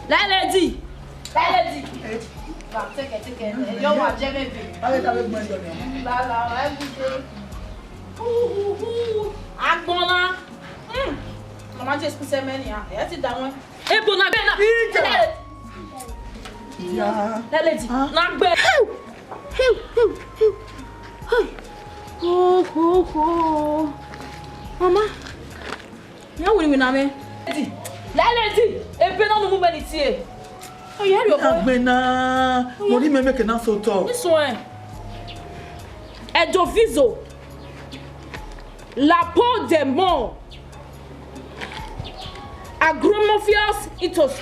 Lady. Take it. You want Jemmy? Allez, avec moi, Johnny. Agbona. Maman, j'ai expliqué mania. Et tu down. Et bon, na bena. Lady. Na gbe. Oh. Mama. Ya wini na me. Lady. E bena no mu benitie. Oh, yeah, you're Agbena. Mo ni me make na so to. This one. Edovizo. La peau des morts. Agromophios itos.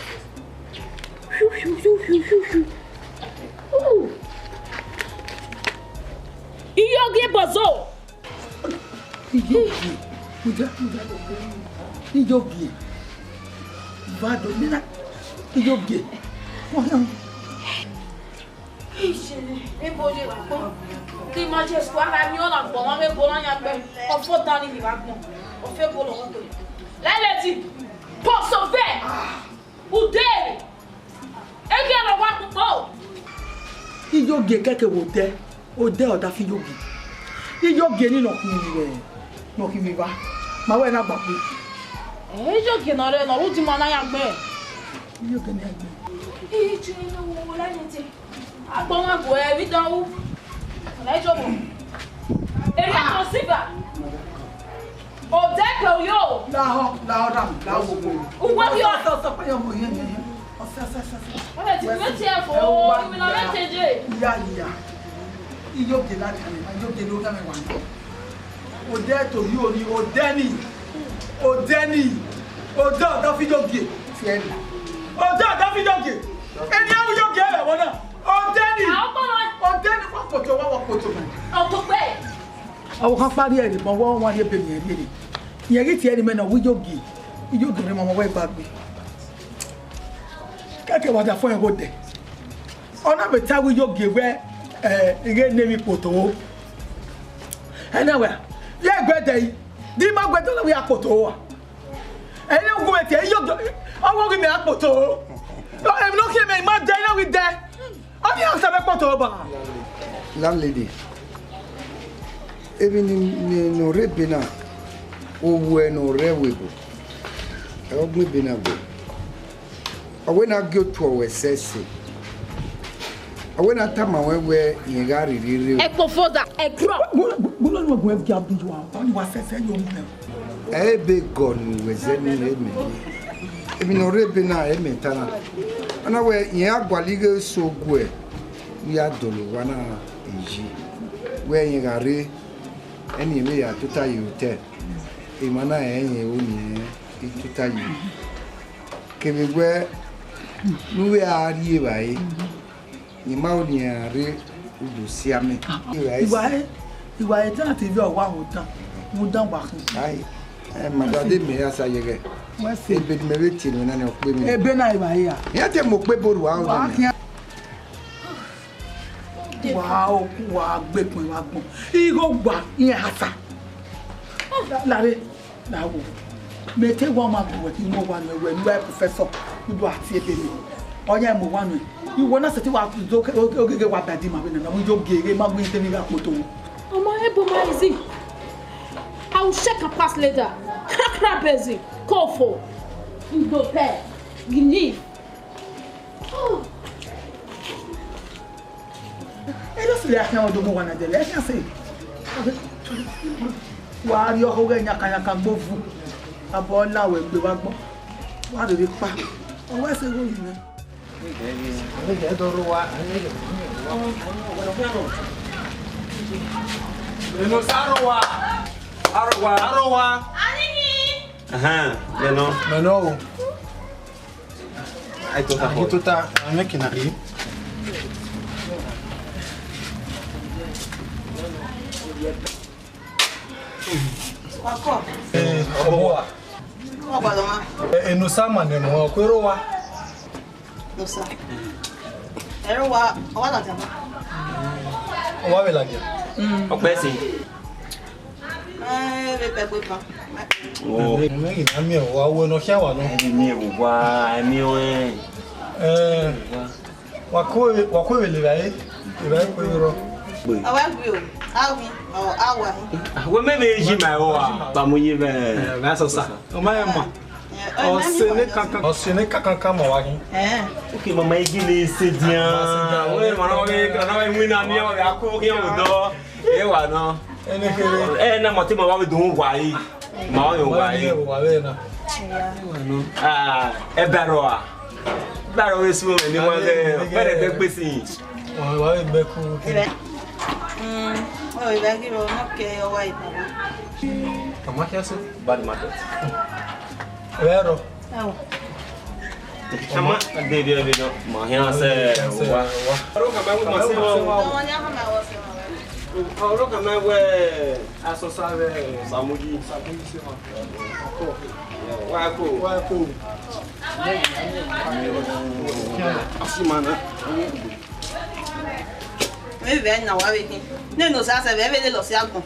Iyogi bozo. Iyogi. Vado nina. Iyogi. Ti manje squadra mi ona bo ma me bo na ya pe. O fo tan ni ba gbon. O fe bo lo won pe. Leleti. Pour sauver. Ude. Ege lo wa po. Iyogi keke wo te. O de o da fi yogi. Iyogi ni no kin mi ba. Ma we na gba pe. Iyogi na re no o ti ma na ya gbe. Iyogi ni agbe. Ije no wo la ni ti. Agbon wa go e wi dan wu. La jobo. Eri consider. O de pe yo. La wo. Uwa yo. So pa yo mo yen. O sa. Wọ́n ti mẹ́tì ẹ̀ fọ́ ìwé náà mẹ́tẹ̀ẹ̀jẹ̀. Ìyá. Iyogi la kan ni. Iyogi ló ga me wa. O de to yo ni o deni. O da fi yogi. Fi eni. O da fi yogi. Eni awu yogi e wo na. O deni. O deni kwa poto wa poto ma. O to pe. Awo kan pari e ni mo wo wan ye be mi e ni. Yen ri ti eni me na wi yogi. Iyogi re mo mo we gbagbe. Kake wa da fun e go de. Ona be ta wi yogi we ire ne mi poto. Anyway, ye gbede yi. Di ma gbede lo wi apoto wa. Eni ogun e ti e yogi. Owo wi mi apoto. Em no ki me ma de na wi de. Oni o se be poto ba. Landlady. Even in no rebina. Owo no rewebo. E ogun bina go. When I go to our sesi, when I tell my way in Gary, Echo for that, a crop. Bulan wa gwe vya bijwa. Oni wa sese yo mu. E be gon we zeni eme. Ebi no rebe na eme tana. Ana we yen agwalige so gwe. Ya dolo wana eji. We yen gare eni me ya tuta yote. E mana yen oni e tuta yi. Kemegwe nuwe ari bai. Ni mauni ari udusiame. Iwa e tan TV o wa mo dan wa kan. Ai. Madade me asa yege. Wa se Ebe me we ti no na ne okpe mi. ebe na iwa ya. Ya te mo pe boru wa o ni. Wa gbepin wa gbon. Iro gba yen asa. Lare na wo. Me te wa ma gbo ti mo wa no we ni professor Udu ati ebe mi. Oya mo wa no. Iwo na se ti wa ogege wa badi ma be na mo jo gere ma gbe te mi ga poto. Omo ebo ma easy. I will check a pass later. Crack busy. Call for. You go pay. You need. Oh. Elo se le akan odo mo wa na de le kan se. Wa ri o ho ge nyaka gbovu. Abo la we gbe wa gbo. Wa de pa. O wa se go yin. Leno sarowa. Arowa. Anini. Leno. Ai tota making aí. Wako. Boa. Como ba doma? No sama ne mo ko rowa. No sa. Erowa, owa la jama. Owa be la je. Ọpẹ́ sí. Be pe pa. Oh. Megi na mi wa wo no hia wa no. Mi wa, mi we. Wa ko le bae. Le bae ko yoro. Awa gbe o. Awi o awa. We me ji mai o ba mo yi be. Ba so sa. O ma ma. O se ne kankan ma wa hin. Okay, mama igi le se dian. We ma na we mu na mi o ya ko ki o do. E wa no. Ene kere. Na mo ti mo wa we dun wa yi. Ma o yo wa yi. Wa we na. E bero a. Bero we su me ni mo le. Bere de pe si. Wa we be ku. O iba ki ro no ke o wa ipa. Kama kia se. Bad market. Vero. Chama de no. Ma hian se wa. Ro ka ma mo se wa. No nya ha ma wa se wa. Ro ka ma we aso sa we samuji se wa. Wa ko. Asimana. Me ve na wa we ki. Ne no sa se ve le lo si agun.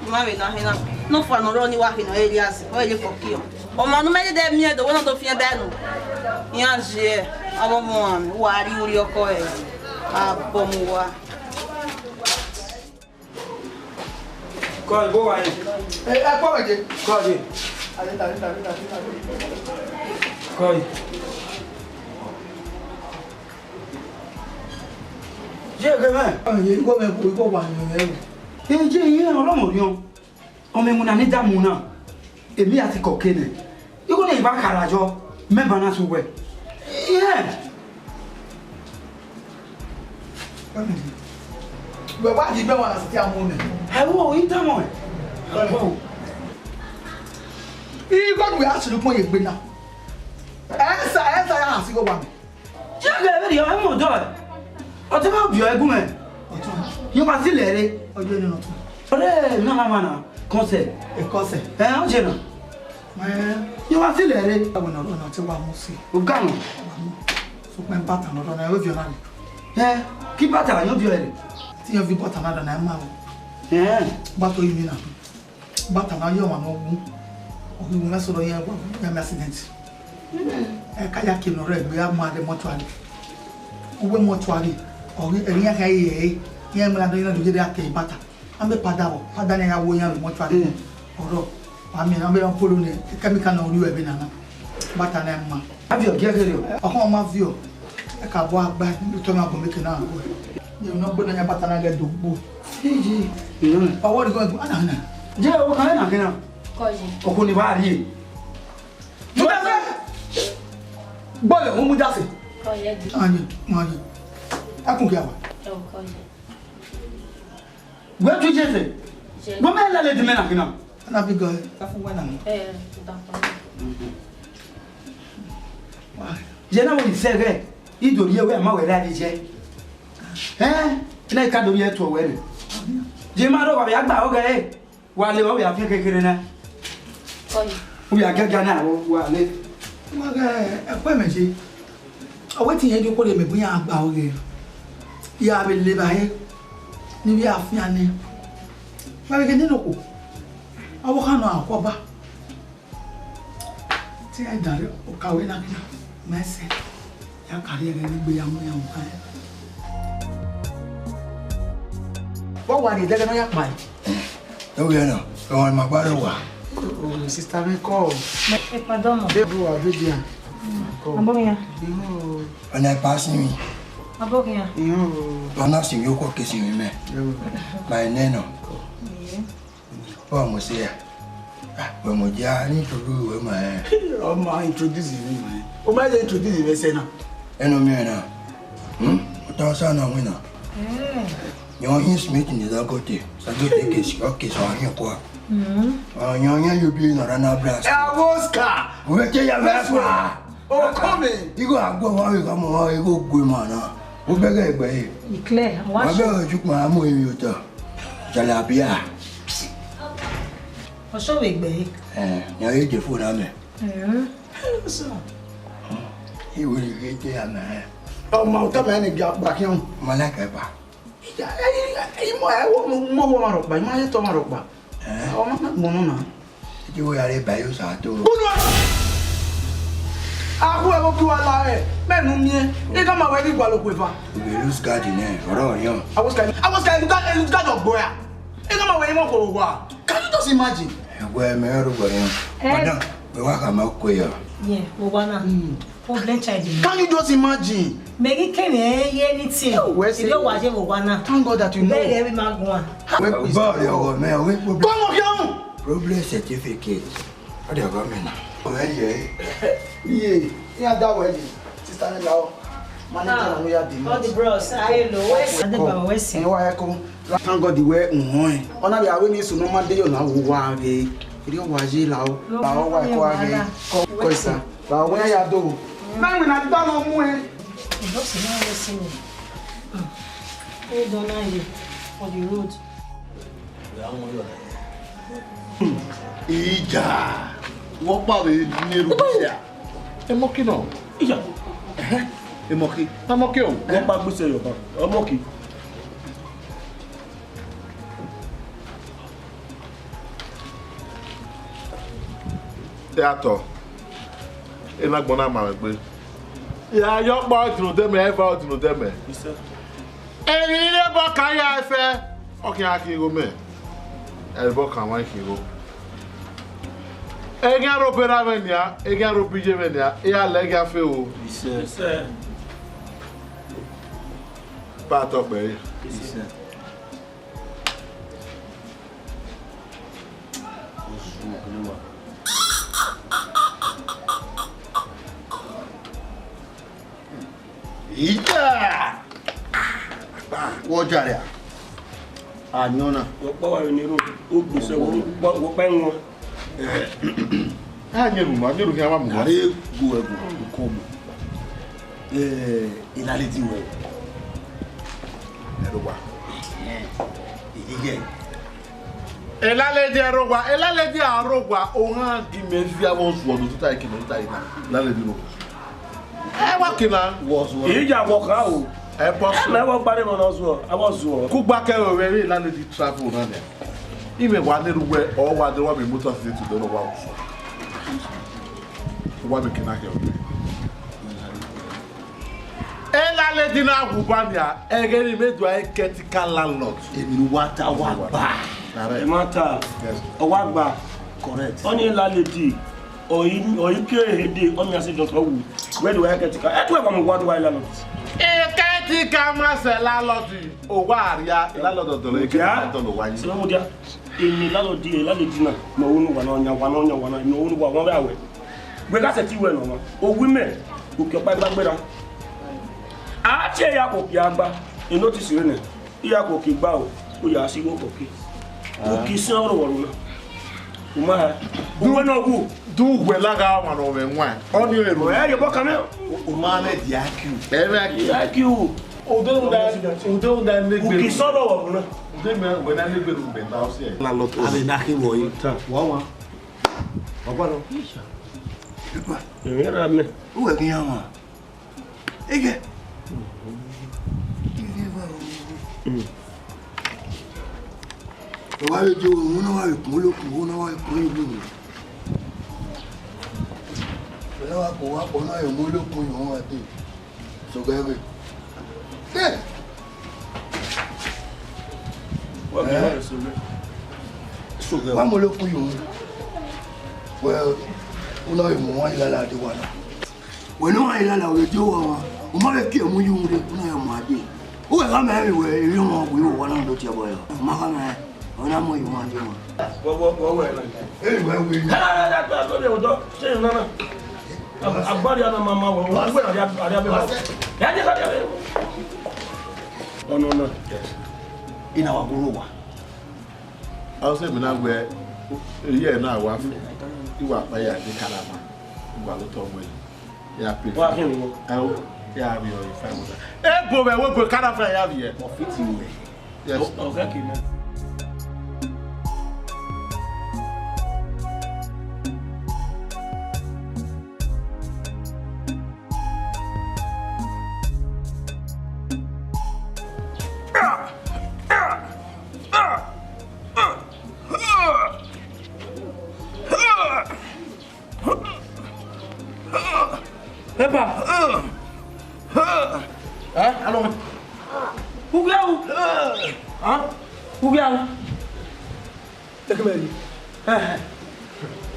Ma we na hina. No fa no ro ni wa hina Elias. O ele fokio. O ma no me de mi do wona to fi be no. Yan je. Abo mo am wa ri uri oko e. Abo mo wa. Ko go wa. Kwa waje. Ko je. Ko. Je ke me. Ye ko me ko wa ni e. Je ye olomo yon. O me muna ni damu na. Èmi àti kokene. Iko le ba karajo me bana so we. Be wa di be wa na ti amu ne. E wo itamo e. God we ask you to ye gbe na. Esa ya asi go wa. Je ge be yo e mo do. O te ba bi o egun e. Yo ba si lere. Ojo ni no to. Ore na mama na conseil. E kose. O je na. Yo ba si lere. Awo na na ti wa mu si. O ganu. So pe bata no na we vi ona ni. Ki bata yo bi o ere. Ti yo vi bata na na ma o. Bato yi mi na. Bata na yo ma no wu. O wi mo so do ya accident. Kaya ki no re gbe ya ma de mortuary. Uwe mortuary. O ri ya kai ye. Ye mo la do ina do je ake bata. Ambe pada ne ya wo yan mortuary. Oro. Ami na be polo ne chemical na ori we be na na. Bata na ma. Abi o gege o. Ọkọ ma vi o. E ka bo agba to ma bo meke na agbo. Ye no gbo na ya bata na le dogbo. Eji. Owo ri go ana na. Je o kan na kina. Koji. Oko ni ba ri. Bọ́ọ̀lù mú jáse. Koji di. Anyi. Akun kí a wà. Koji. We tu je se. Bo me la le di me na kina. Ana bí gan ẹ fún wẹ́nà mi. Je na wo ni se re. Idori ye we ma we ra di je. Na ka do ye to we re. Je ma ro ba ya gba o ge. Wa le wa ya fi kekere na. Koji. O ya gaga na wa le. Wọ́n gẹ ẹ̀pẹ́ méje. Ọwọ́ tí yẹn di kó lè mẹ̀ bóyá àgbà oge. Ìyá abẹ lè báyé níbi àfihàn ni. Wọ́n gẹ nínú kò. Ọwọ́ kan náà àkọ́bá. Tí ẹ dàrí ọ̀kàwé náà kí náà mẹ́sẹ̀. Yà kàrí ẹ̀rẹ́ nígbé yàmú yàmú káyẹ. Wọ́n wà ní ìdẹ́gẹ́ náà yà pa ẹ̀. Ẹ wúyẹ náà, ẹ̀wọ̀n ìmọ̀ àgbáyé wà. Sista mi kọ́ ọ̀. E pardon. Débù àbídìí à. Abogia. Ọ̀nà ìpàsí mi, Abogia. ọ̀nà sì yóò kọ́ kesi mi mẹ́. Báyìí nẹ́nà. Bọ́ọ̀ mo ṣe yà. Bọ́ọ̀ mo jẹ́ nítorí ìwé mọ̀ ẹ́. Ọmọ introduce mi mọ̀ ẹ́. O máa yẹ introduce mi ṣe náà. Ẹnu mi náà. Ó tọ́ sọ́nà wí náà. Yan hin Smith ní Dangote, Dangote kesi ọ̀hìn kọ́. Yan yóò bí ìnara náà bíra sí. Ẹ àwọn Oscar. Òwe tẹ́ yà bẹ́ẹ̀ fún wa. O kọ́ mi. Igo àgbọ̀ wọn yóò kọ́ mọ̀ wọn yóò gbé mọ̀ náà. Ó bẹ́gẹ̀ ẹgbẹ́ yìí. Claire, Wọ́n bẹ́gẹ̀ ojú kan àmú èmi ò tọ̀. Jalabia. Ọ̀ṣọ́ we gbe. Yan yóò jẹ fóònù àmì. Ìwé ìwé jẹ́ àmì ẹ̀. Ọmọ ọ̀tọ́ mi ẹni gbà kí wọn. Mọ̀lẹ́kẹ̀ bá. Ìmọ̀ ẹ̀ wọ́n mọ̀ wọ́n máa rọ̀ pa, ìmọ̀ ayé tọ́ máa rọ̀ pa. Monona. Ti wo yare bayo sa to. Bunwa. Aku e ko ki wa la e. Menu mi e. E ka ma we ni gwa lo pe fa. We lose guard ne. Oro yan. I was kind of boy. E ka ma we mo ko wa. Can you just imagine? Egwe me ro gwa yan. Madam, we wa ka ma ko ya. Yeah, Mowana. Problem child. Can you just imagine? Megi kene anything. Where's You don't watch Mowana. Thank God that you know. Very every man go on. We ba yo me we problem. Come on, young. Problem certificate. Ade go me na. O ye. Yeah, yeah, that way. Sister Nela. Manager no ya di. All the bros, I know. Where's the baba? Where's him? Why come? Thank God the way unhon. Ona be awe ni so no man dey yo na wo wa re. Iri o wa je la o. La o wa ko age. Ko isa. La o ya do. Na we na da no mu e. Just now listen. Hold on now for the road. Ija. Wọ́n pàwé ní Rúbíṣà. Ẹmọ́kí náà. Ìjà. Ẹmọ́kí. Ẹmọ́kí ọ̀hún. Wọ́n pa gbèsè Yorùbá. Ẹmọ́kí. Yàtọ̀. Iná gbọ́n náà máa gbé. Ìyá yọ pa ọ̀tún dẹ́mẹ̀ ẹ̀fà ọ̀tún dẹ́mẹ̀. Ẹni ilé bọ́ káyà ẹ̀fẹ́. Ọkùnrin akíro mẹ́. Ẹ̀rì bọ́ kàn wá ìkíro. Ega ropera venia, ega ropije venia, e a lega feo. Isso. Pato bem. Isso. Ita! Wojare. Anyona. Wo wa ni ro, o gbese wo pe won. Nyeru que é uma mulher. Are go como. Ilaleti we. Erogwa. Ige. Elaleti arogwa o han di mefi awon so do tuta ikino tuta ina. Laleti ro. Wa kina was wo. Ija wo ka o. E boss. Na wo pare mo na so, awo so. Ku gba ke o we laleti travel na ne. Ime wa ne ruwe o wa de wa me motor city to do wa. Wa be kina ke o. Elaleti na agubania, egeri medu ai critical landlord. Emi wata wa ba. Mata. O wa gba. Correct. Oni laleti. Oyi ke hede oni ase don so wu. Where do I get it? E to e come what why landlord. Critical master landlord o wa aria landlord do le ke to lo wa ni. So mo dia. Emi lalodi na no wonu wa no nya no wonu wa won ba we. We ka se ti we no mo. O wi me. O ki opa gbagbera. A che ya ko ki agba. E notice re ne. Ya ko ki gba o. O ya si go ko ki. O ki se oro wo na. O ma. O no wu. Du we la ga wa no me nwa. Oni e ro. E yo bo kame. O ma le di aki. E me aki. Aki o. O do da ne O ki so ro wo na. De me we na ne gbe ru be ta o se. La lot o. Ale na ki wo yi. Wa. Ogba no. Era me. O we kin yan wa. Ige. Wa le jo mo na wa ikun lo kun, na wa ikun ilu. Wa ko wa ko na yo mo lo kun yo wa te. So gbe. Wa be wa so me. So gbe. Wa mo lo kun yo. Well, una yo mo wa ila la de wa na. We no wa ila la we jo wa. O ma le ki mo yu re, una yo mo ade. O we ga me we ri mo we wa na do ti abo yo. Ma ga me. Ona mo yu mo ade mo. Wo we na. Eh we we. Ha lo de odo. Se na na. Agbari ana mama wo. Agbe ari abe ba. Ya je ka ya. No. Ina wa guru wa. O se mi na gbe iye na wa fu. Iwa pa ya de kalama. Igba lo to mo yi. Ya pe. Wa kin wo. Ya bi o ifa mo. E bo be wo bo kada fa ya bi e. Mo fit you we. Yes. Okay ki na. Epa. Allons. Ougao. Hein? Ougao. T'as que m'aider.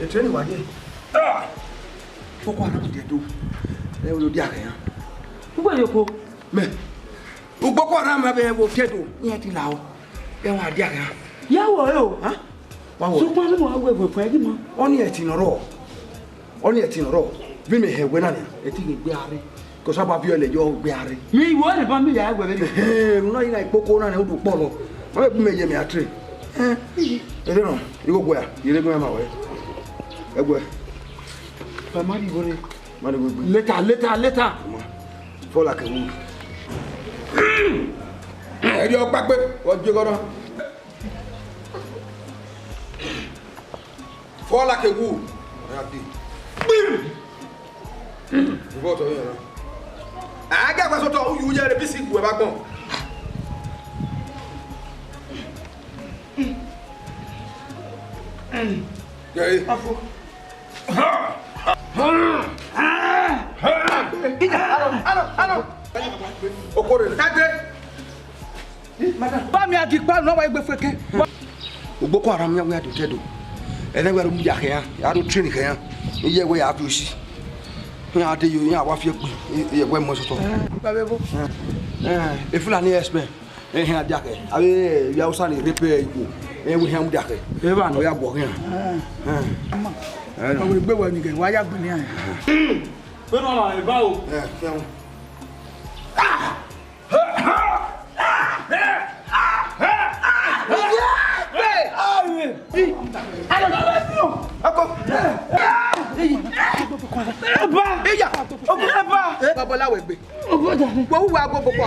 Et tu es où, Wadi? Pourquoi on a dit tout? Et on le dit à rien. Pourquoi Yoko? Mais, pourquoi on a bien vos pieds d'eau? Il y a des là-haut. Et on a dit à rien. Yawo, yo. Hein? So kwa mo agwe bo fa gimo. On y est in ro. On y est in ro. Bi me he wena ni. E ti gbe are. Ko sa ba bi ole jo gbe are. Mi wo le ba mi ya agwe be. Eh, no ina ipoko na ne o du po lo. Ma be me ye me atre. E de no. Igo gwe ya. Ire gbe ma we. Egwe. Ba ma di gore. Ma de gbe. Later. Fall like a wood. E di o pa pe. O je go do. Fall like a wood. Voto yẹn. Aga kwa soto o yu yere bisi ku e ba gbon. Yey. Afo. Ano. Okore. Tade. Madam. Ba mi agi pa no wa egbe feke. Boko Haram ya we do tedo. Ene we mu ya kan ya do train kan. Iye we ya fi osi. Ya de yo ya wa fi epu. Iye we mo soto. Ba be bo. E Fulani expert. E hin adia ke. Abe ya usa ni repair ipo. E we hin adia ke. E ba no ya bo kan. Ba we gbe wa ni ke wa ya gbe ni an. Pé no la e ba o. Fiam. Babaláwo egbe. Wo wu ago popo.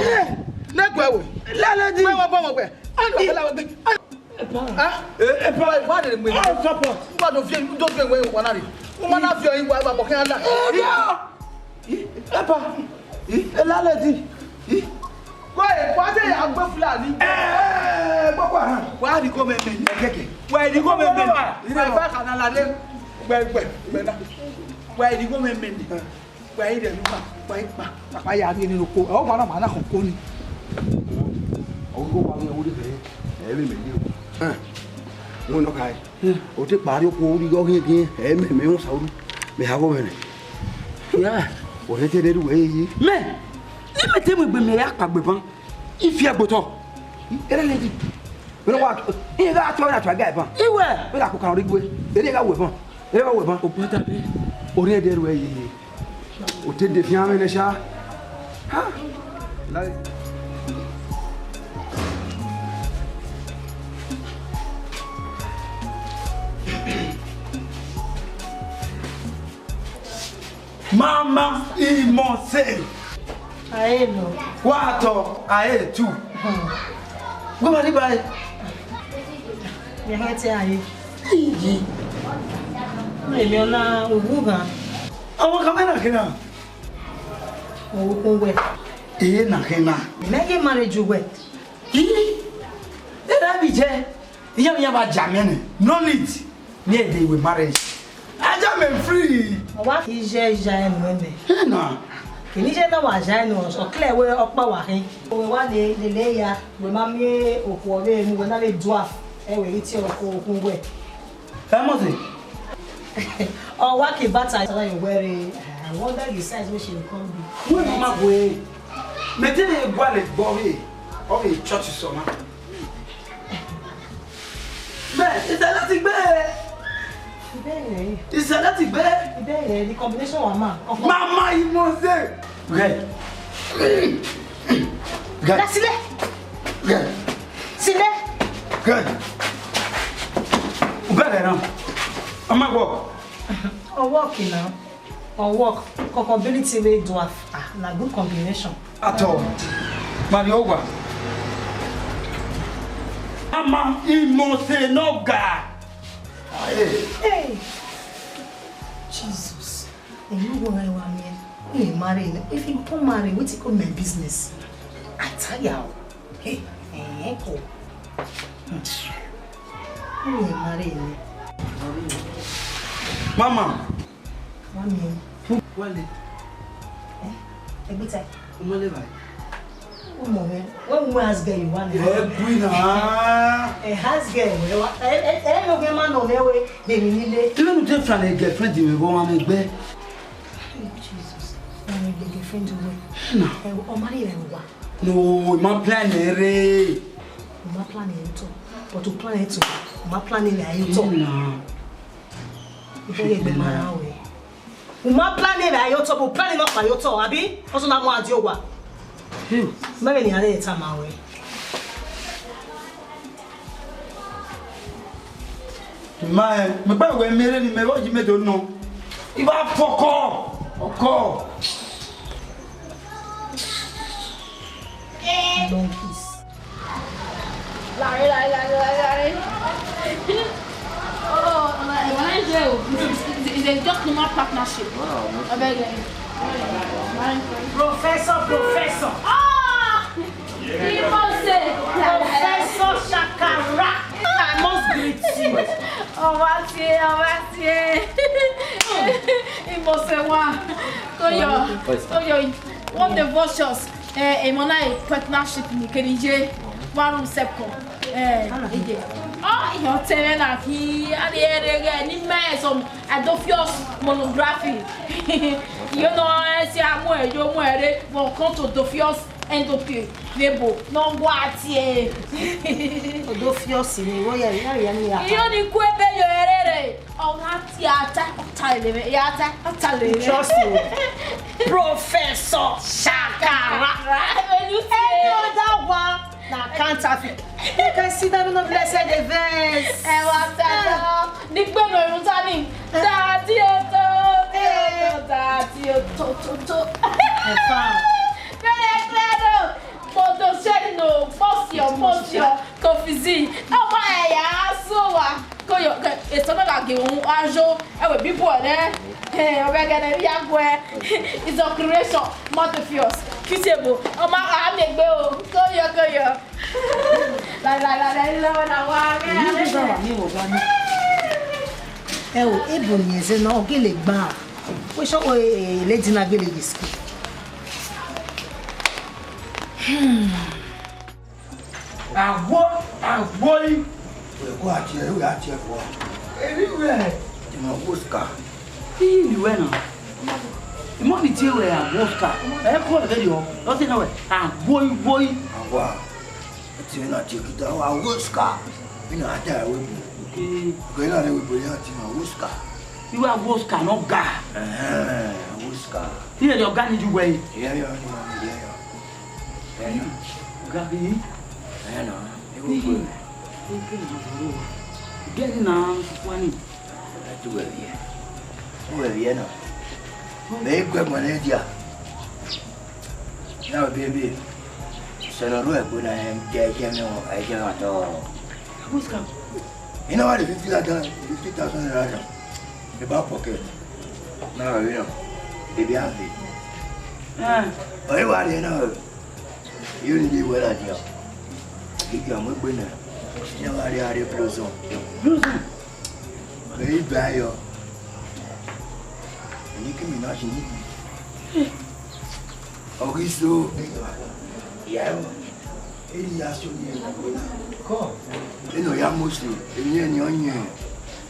Negwe wo. Lálẹ́dì. We wo bo mo gbe. Babaláwo egbe. Wa de me. Support. Wa do fi do fi we wo na re. Wo ma na fi oyin wa ba bo kan la. Epa. Lálẹ́dì. Wa de agbe Fulani. Boko Haram. Wa ri ko me me. Keke. Wa ri ko me me. Ire ba kana la de. Gbe na. Wa ri ko me me ni. Wa ri de lu pa. Pa ya ri ni loko. O ma na ko ni. Ogo wa ni o de ke. E be me ni o. Mo no kai. O te pari o ko ri go kin e me un sauru. Me ha go me. Ya. O te de ru e yi. Me. Ni me te mo gbe me ya pa gbe ban. Ifi agboto. Ere le di. Pero wa e ga to na to ga ban. Iwe. Be la ko kan ri gbe. Ere ga we ban. Ere ga we ban. O pota be. O re de ru e yi. O te de fi ame ne sha. Ha. La Mama imose. Aye no. Wato aye tu. Goma ni bai. Me hete aye. Me ona uguga. Awon kamera kina. O kunwe. E na kina. Me ge marriage we. Era bi je. Iya ba jamene. No need. Me dey we marriage. Aja me free. Wa ki je enu me. Na. Kini je na wa ja enu so clear we opa wa hin. We wa le ya we ma mi oku ore mu we na le dwarf. E we iti okun we. Famous. Oh, what a bata you wearing? I wonder the size which you come be. Where mama go? Me tell you go le go here. O be church so ma. Be, is that not bad? Is that not bad? The combination wa ma. Mama you must say. Okay. La sile. Good. Sile. Good. Better now. Mama go. On work now. On work. Compatibility with dwarf. Ah, na good combination. At all. Mariowa. Mama imose no ga. Hey. Jesus. And you go where one man. You marry. If you don't marry, what's it called my business? I tell you. Hey. Go. You marry. Mama. One man. Wale. Ebita. Umole vai. Umohe. When woman has girl you want. Buina. Has girl. No get man no mewe de nile. Even no take friend girlfriend me go wan egbe. Jesus. Na me girlfriend we. Na. O mari e wa. No, my plan ere. Ma plan e to. But to plan it to. Ma plan e ayi to. Na. Ife ye be ma we. Ma plan e ayi to, but plan no pa yo to, abi? Also na mo adi ogwa. Maybe ni ale ta ma we. Me pa we mere ni me woji me do no. Iba foko. Oko. Long peace. Larry. Oh, when I do, it's a just normal partnership. I beg you. Professor. Ah! He must say, Professor Shakara. I must greet you. Oh, Mathieu. He must say, wow. Koyo, one devotions. Emona partnership ni Kenije. One sepko. Oh, you're telling me that he made some Adolphus monography. You know, I see I'm where you're where for control Adolphus endopy. Nebo, no what ye. Adolphus, you know, you only quit your ere. Oh, not yata, trust you. Professor Shakara. When you say that one. Now counterfeit. You can see that in the blessed events. It's a creation, Montefiore. Kisebo, o ma a me gbe o. Koyo. La na wa Eh o, ebo ni eze na ogele gba. We so lady na gele yiski. Agbo. We go ati for. Everywhere. Ma Oscar. Ni we na. Mo ni ti we Oscar. E ko le yo. Lo ti na we. Boy. Agwa. Ti na ti kita wa Oscar. Ina ata we. Ko ina le we bo ya ti na Oscar. You are Oscar no ga. Oscar. Ti le ga ni ju we. Yeah. Ga bi. No. E go. Get na kwani. Tu we bien. Tu we bien no. Me gwe mwana dia. Na bebe. Sana roe kuna mteja no aje to. Oscar. Ina wale 50,000 naira. The back pocket. Na we no. Baby happy. Oi wale na. You need we la dia. Iga mo gbe na. Ya wale are prison. Ei bayo. Nicki Minaj ni. Augusto. Yeah. Ele já se uniu. Como? Ele não ia mostrar. Ele não ia.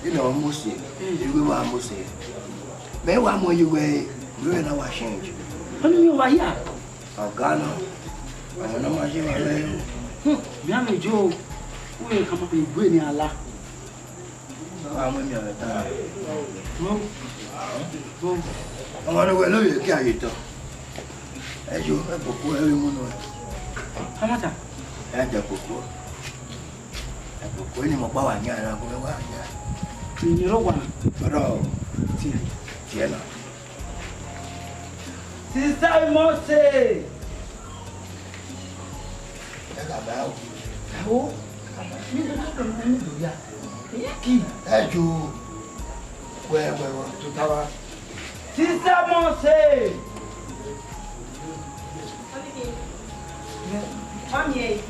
Ele não mostrar. Ele vai mostrar. Bem o amor you way. You na wa change. Oni yo wa ya. Agana. Ana ma je wa le. Mi ame jo. We kama pe gbe ni ala. Àwọn mi ọ̀rẹ́ tán. Mo. Àwọn ọ̀rẹ́ ló yẹ kí ayé tán. Ẹ jọ ẹ kòkó ẹ rí múnú ẹ. Amata. Ẹ jẹ kòkó. Ẹ kòkó ni mo pa wà ní ara kó wà ní ara. Ni ro wa. Bọ́dọ̀ tiẹ̀ náà. Sister Mose. Ẹ kà bá o. Awo. Mi do to mi do ya. Kí ẹ jọ wẹ́wẹ́wẹ́ tó táwa. Sister Mose. Mami.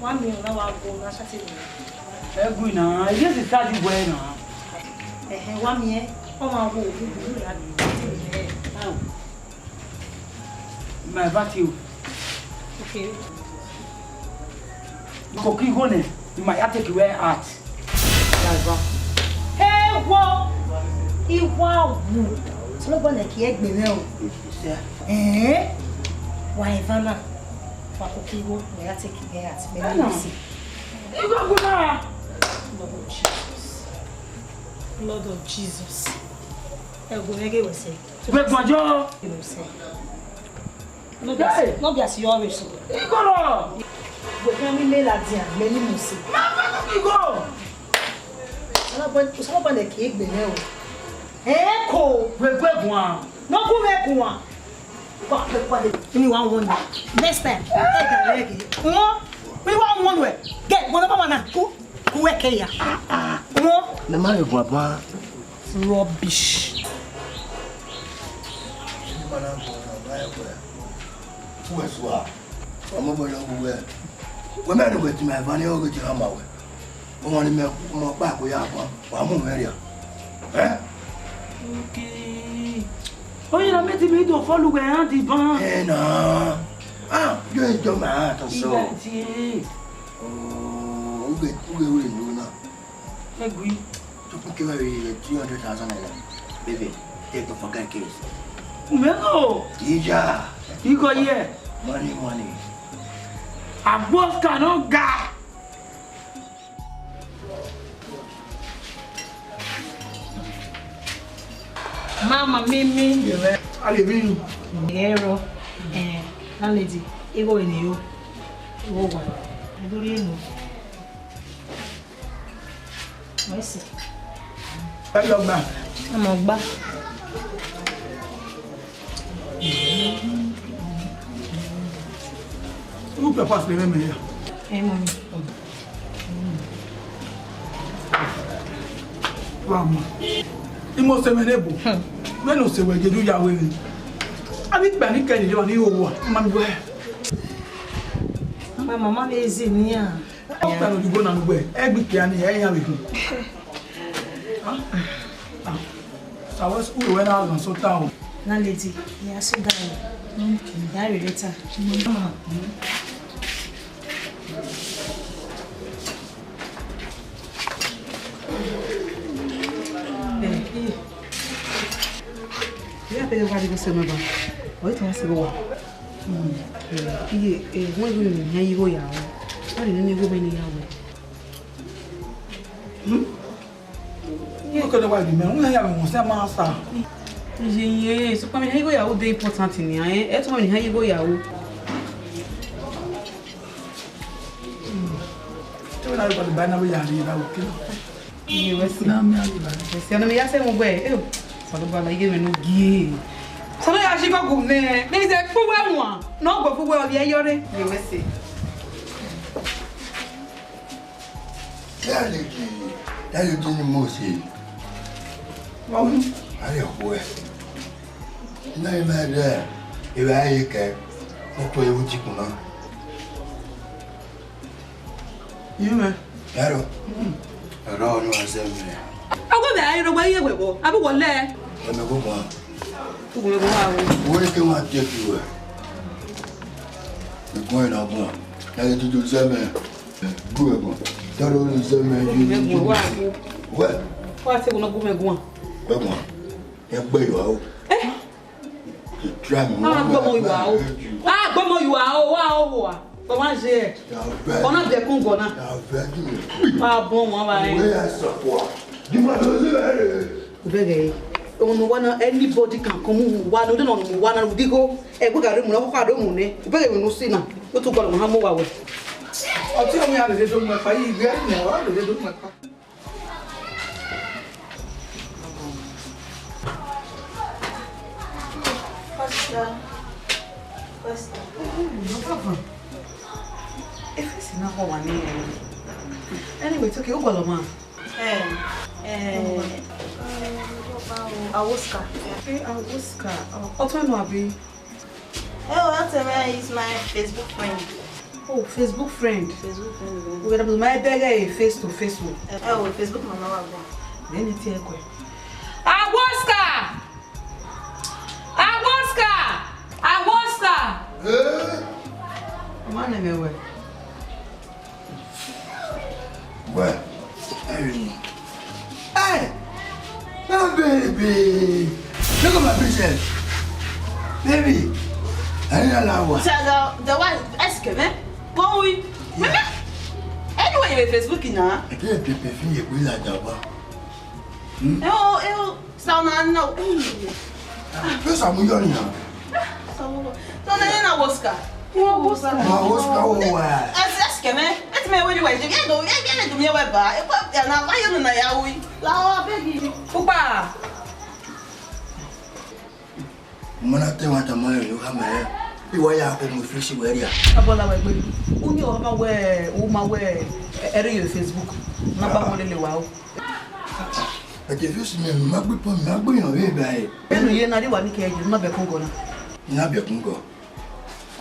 Mami na wa go na shati ni. Egui na, ye si study well na. Wami On m'a envoyé Mais va-t-il? Ok. Coquille Gone, il m'a attaqué where at. Hey, what? Iwa wu. So no one ki egbe me o. Wa Ivana. Wa Kokigo, we are taking her at me. You go go now. Lord of Jesus. Ego ege we say. Wait, my jaw. You say. No be as you always so. You go no. We can we mail at dia, me ni mo say. You go. So no one ki egbe me o. Eko, Wait, one. no go make one. We want one. Next time, we want one way. Get one of them. Who work here? Le mal est pas. Rubbish. Où est-ce que on va le voir? Comment on va te mettre venir au petit ramawe? On va le mettre mon pas pour y avoir. On va mourir. Hein? Ok. Oh, il a mis des minutes au fond, le gars, dit bon. Eh non. Ah, je vais te mettre attention. Il a dit. Oh, où est nous là? Oui. Tu peux que tu aies 200,000 baby, take the fucking case. Mais non. Déjà. Il go here. Money. A boss cannot guard. Mama, Mimi. Allez, viens. Hero. Landlady. Ego in you. Ego one. I don't really know. Merci. Hello, ma. I'm on back. Où peut pas se lever meilleur? Hey, mommy. Maman. Il m'a semé beau. Mais non, c'est vrai que nous y avons. Avec Bani Kelly, on est au roi. Maman, Ma maman est zénia. on va nous go dans le bois. Every piano, il y a avec nous. Ça va où on est dans son temps. Landlady. Yeah, so down. Diary later. Ya pe wa di se me ba. O to se go wa. Iye won go ni yan yi go ya wo. Wa ni go be ni ya wo. Não quero mais de mim, não é você massa. Iye so pa mi yan yi go ya wo dey important ni an. E to mi yan yi go ya wo. Tu vai dar para bana we ya ri ra o kilo. Iye we si. Na me ali ba. Se na me ya se mo gbe. So do ba la ige me no gie. So no ya shi ko gu ne. Me se fu we won. No gbo fu we o bi e yore. Iye we si. Dale tu ni mosi. Wow. Allez, ouais. Non, il m'a dit, il va y aller. On peut y aller où Yume. Claro. Alors, nous en sommes. Ago be ayi ro gba iye we bo. Abi wo le. On me comprend. Fu we go wa wo. Où est-ce que moi te dis, ouais? Le coin là, bon. Là, tu te sais, mais. Bon. Dans le sommet, ouais. Wa se go no go me go. Ouais, bon. Il y a un peu de Eh? tu as mon. Ah, gbomo iwa o. Ah, gbomo iwa o wa o wa. Ko ma je. Ona be kun go na. Pa bon won ba Oui, à ce point. Dis-moi, Ubege. Ono wana anybody can come wa no no mo wa na udigo. E gbo gare mu na ko ado mu ne. Ubege we no si na. O to gbo mo ha mo wa we. Ọtí ọmọ ya lè tó mọ ẹ̀fà yìí ìgbé ẹ̀yìn ẹ̀wà lè tó mọ ẹ̀fà. If na ho wa ni. Anyway, it's okay. O gbo lo ma. Awuska. Awuska. Oto no abi. Is my Facebook friend. Oh, Facebook friend. Facebook friend. We gonna my beggar face to face with. Oh, Facebook mama wa go. Then it's here kwe. Awuska. Comment on est ouais? Ouais. Hey! Oh baby! Look at my princess! Baby! I don't know. C'est the one, est-ce que, mais? Bon, oui. Mais, anyway, il y a Facebook, il y a. Et puis, il peut finir pour la d'abord. Ça, on a un an. Peu ça mouille, on y a. Ça, on a un Oscar. Oscar, ouais. Est-ce que, mais? Est-ce que, oui, ouais, je viens de me voir, et quoi, il y en a rien, on a ya, oui. Là, baby. Faut pas. Mon attend à ta mère, le caméra. Il voit ya pour me fléchir, ouais, ya. Abola, ouais, baby. On y a, ouais, Facebook. On n'a pas volé le wow. Et tu veux, c'est même, ma bouille, on va y aller. Et nous, il y en a des wani qui ont n'a pas Congo. Il n'a bien Congo.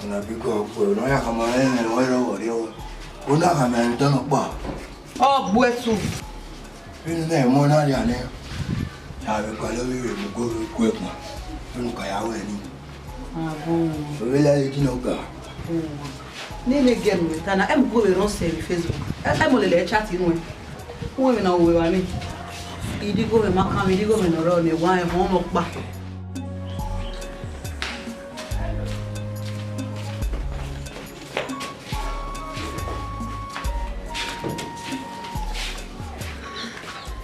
On a vu qu'on a un camarade, on a un camarade dans le bas. Oh, boisson. Une année, mon année, j'avais pas le vu, je go avec moi. Je ne sais pas où Ah bon. je vais aller dire au gars. Ni les games, t'as un go sur Facebook. Elle me les chat in. Où est mon wani? Il dit go me ma il dit go me no ne wa e mo no pa.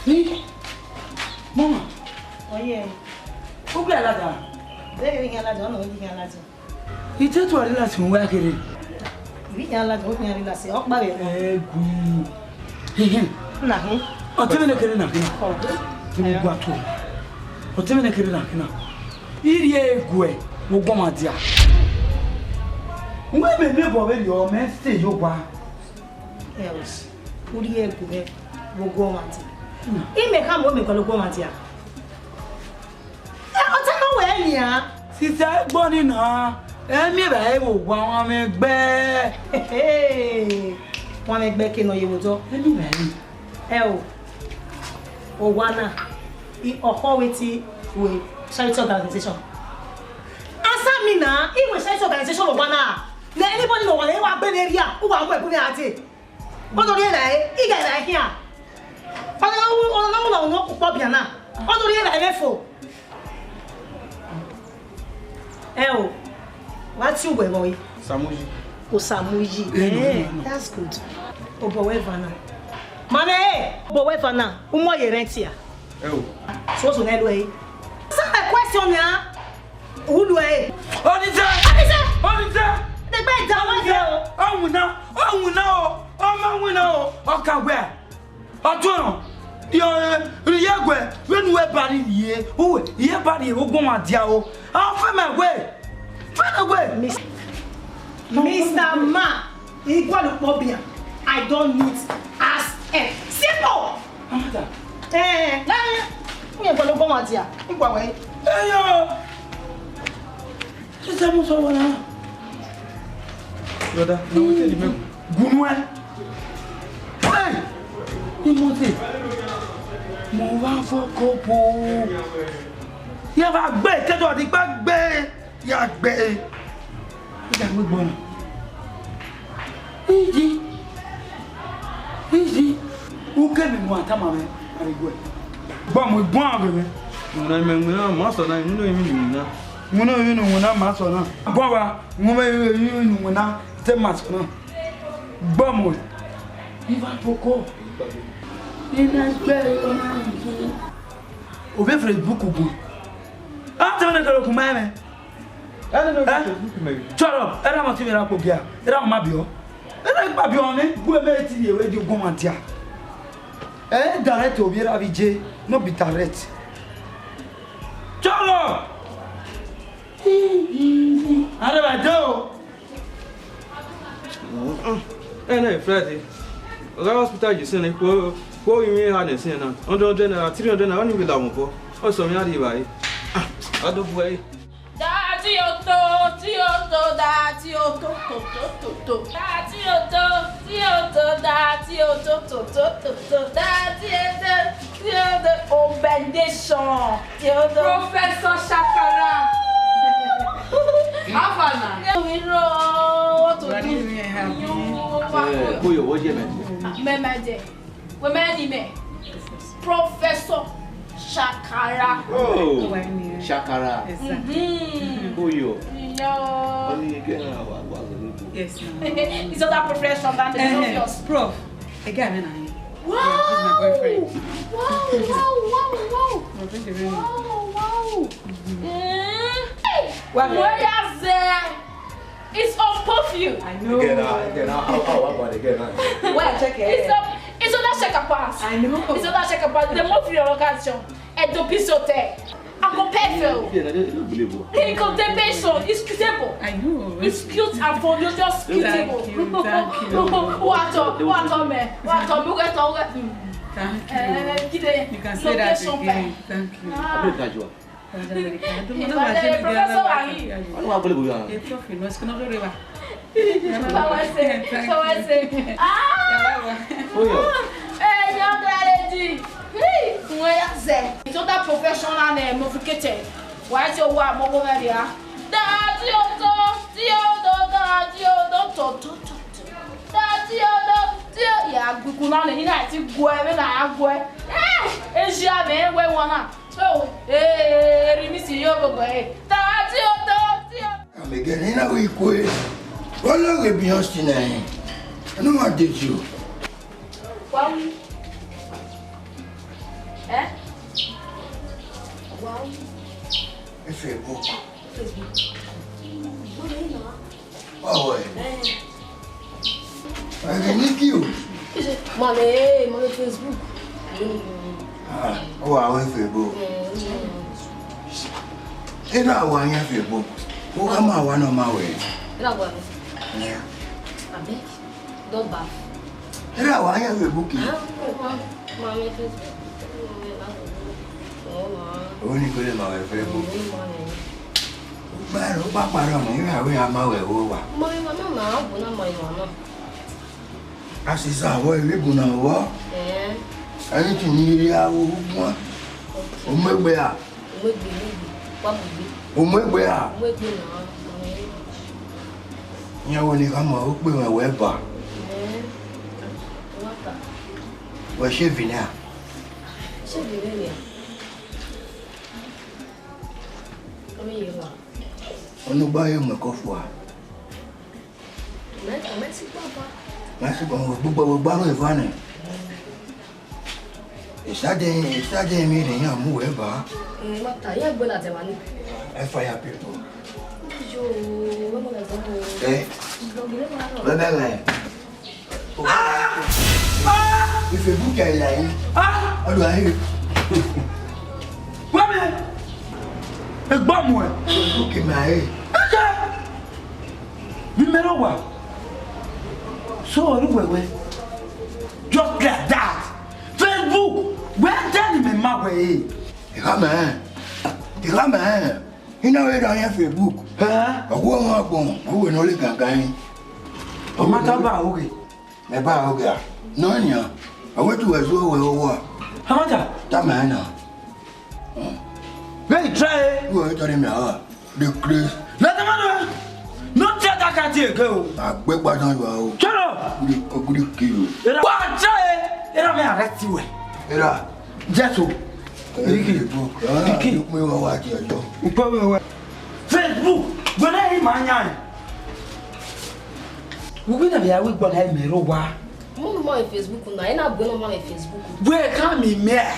Ni Mama. Oye. Où est la dame? Bẹ́ẹ̀ ni alájọ náà ní alájọ. Ìtẹ́ tó àrílà sí wọ́n kéré. Ìbí alájọ ó ní arílà sí ọ̀pá rẹ̀ náà. Ẹ̀gùn. Hìhìn. Nàhín. Ọ̀tẹ́mẹ́nẹ̀ kéré nàkínà. Tí mo gbà tó. Ọ̀tẹ́mẹ́nẹ̀ kéré nàkínà. Ìrì ẹ̀gùn ẹ̀ mo gbọ́n máa di à. Wọ́n èmè ní ìbọ̀ bẹ́ẹ̀ yọ mẹ́sẹ̀ yóò wá. Ẹ̀wọ̀sì. Orí ẹ̀gùn rẹ̀ gbogbo ọmọ àti. Ìmẹ̀ ká mọ̀ mẹ́kọ̀ ló gbọ́ ọmọ àti à. Ọ̀tẹ́ náà wẹ̀ ẹ́ nìyà. Sísẹ́ gbọ́ nínà. Ẹ̀mí rẹ̀ wò wá wọn mi gbẹ́. Wọ́n mi gbẹ́ kí n yẹ wòjọ́. Ẹ̀mí rẹ̀ ni. Ẹ o. Owana. Ọ̀kọ́ wetin we charity organization. Answer me na. If we charity organization Owana. Na anybody no wan wa gbe area. Who wa mo ekun ati. O do ri e lai. I ga lai here. Ọ̀nà wọn púpọ̀ bíà náà. Ó do ri e lai mefo. Ẹ o. What's your boy? Samuji. Osamuji. That's good. Obowe Vana. Mane, Obowe Vana. Umo ye rentia. Oh. So na lo e. Sa question ya. Who do e? Onita. The bed down here. Awuna o. Ọmọ o. Ọkagbe. Ọtún. Yegwe, when we bari ye. Oh, ye bari o gbon adia o. An fe me we. Mr. Ma, Igwalupobia, I don't need as a simple. Amada. You go go adia. Igwa we. Yo. Sisa mo so wala. Yoda, no we tell you. Gunwe. Hey. Imote. Mo wá fọkọ̀pọ̀. Yẹ bá gbé kẹjọ di gbá gbé. Ya gbé. Ìjà gbogbo ọ̀nà. Ìjì. Ó kẹ́mi mú àtàmà rẹ̀ àrígbó ẹ̀. Gbọ́ mo gbọ́n àgbẹ̀ mi. Muna ma so na nunu yimi nuna. Muna yimi nuna ma so na. Gbọ́ wa, mo me yimi nuna te ma so na. Gbọ́ mo. Ìbá poko. Ina gbé ọ̀nà ìjì. O be Facebook go. Ah, tell me to come me. I don't know Facebook maybe. Shut up. Era mo ti mi ra ko bia. Era mo ma bi o. Era gba bi o ni. Bu e me ti ye we di ogun ma dia. Direct obi ra bi je, no be direct. Shut up. Ara ba do. No, Friday. Oga hospital you say ko yin ha ne say na. 100 naira, 300 naira ni bi la mo po. O so mi ari ba yi. Ado bu e. Dati oto, ti oto, dati oto, to. Dati oto, ti oto, dati oto, to. Dati oto, ti oto. Obendation. Ti oto. Professor Shakara. Havana. We know what to do. Koyo, what you mean? Memede. Women, Professor Shakara. Oh, Shakara. Koyo. No. Only again, Yes. It's other profession than the obvious. Prof. Again, Wow! He's my boyfriend. Wow! Where is it? It's on perfume. I know. Again, Where check it? It's on that check a pass. I know. It's on that check a pass. The more for your location. Et de pisote. I'm a perfect. Incontemplation. It's cutable. I know. It's cute and for you just cutable. Thank you. What man? Thank you. You can say that again. Thank you. Professor Wari. Hey, young lady. It's not professional name of kitchen. Why is your wife over there? Yeah, we could not in it. Go and I go. Eh, is your man where one? So, Miss Yoga. I'm beginning a week way. What long will be hosting? I know what did you? Wow. Eh? Wow. If you book. Oh, I need you. Money, Facebook. Oh, I went Facebook. You know, I want your Facebook. Who am I one on my way? Yeah. I bet. Don't bath. You know, I want your Facebook. Mommy, Facebook. Only good in my Facebook. But Papa, you have my way over. Mommy, Mama, my mama. As is our way, we go now. Anything you have, Umebea. Umebea. You only come out with a webber. What's she now? On buy him a coffee. Mexico was Bubba Vanny. It's that day meeting, I'm whoever. I fire people. Eh? If you book a line, how do I hear? Women! A bomb one. Look at my head. Remember what? So, anyway, just like that. Facebook, where telling me my way? Come on. You know it on your Facebook. Huh? A woman, who will only can guy. Oh, my God, okay. Never, okay. No, yeah. I went to a zoo where we were. How much? That man. Very try. You are telling me, the Chris. Let the man. Not that I can't take go. I beg what I will. Shut up. Good kill. What? Try. It don't arrest you. Era. Jesu. Facebook. When I hear my name. We're going to be a week when I may roll. My Facebook, I'm not going on my Facebook. Where can me mere?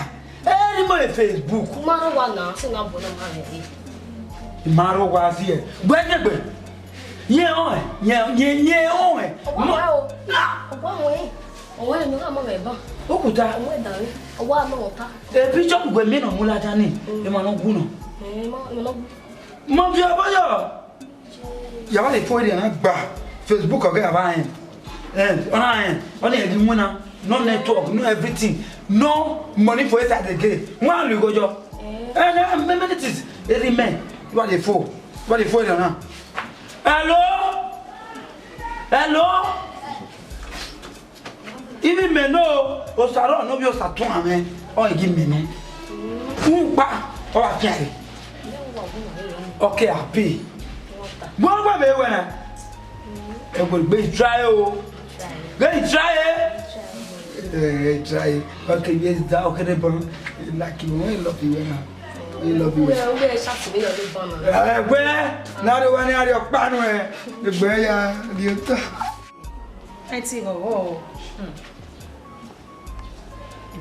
Any my Facebook. Marijuana, so not going on my Maro was here. When you yeah, wow. Oh, I'm not my baby. Okuta. Wa no ta. E picture gbe me no mula jani. E ma no guno. Mo bi abayo. Ya wale fo ide na gba Facebook oga ba yin. Ona yin. Ona e di wona. No network, no everything. No money for it again. One we go jo. It is it remain. What the fo? What the fo ide na? Hello? Even me no, Osaro no be Osato amen. O give me no. Umpa o afiare. Okay, happy. Mo gba me we na. E go gbe try o. Ben try Try. Okay, yes, that okay, but like you love you now. You love you. Where shots be on the banner. Where? Now the one out your pan where the bear the I think oh.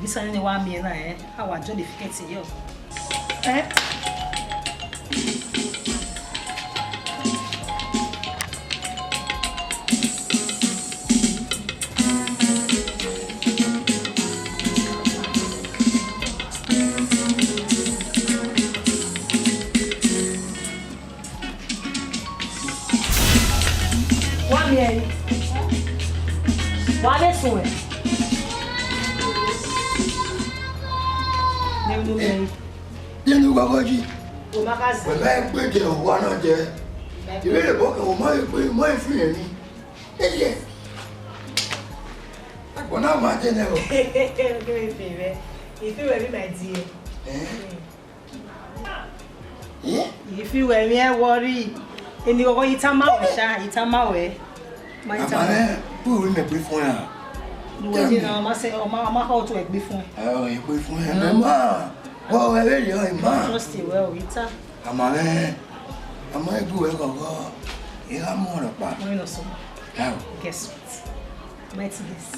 This is the one me na how I jollificate you. Wale soe. Nínú gbàgbọ́jì. O ma ka se. Pẹ̀lú ẹgbẹ́ jẹ òwúwa náà jẹ. Ìbéèrè bọ́kẹ̀ wọ́n mọ́ ìfìyàn ní. Ẹ̀yẹ. Àpò náà máa jẹ́ náà o. If you were me, my dear. If you were me, I worry. And you go eat a mouse, eat a mouse. My time. Who will make before ya? You will know, say, oh, Mama, how to make before. Oh, you wait for him, Mamma. Oh, I really am, Ma. Trust you well, Rita. I'm a man. I might go and go. You have more about. No, no, so. How? Guess what? Might guess.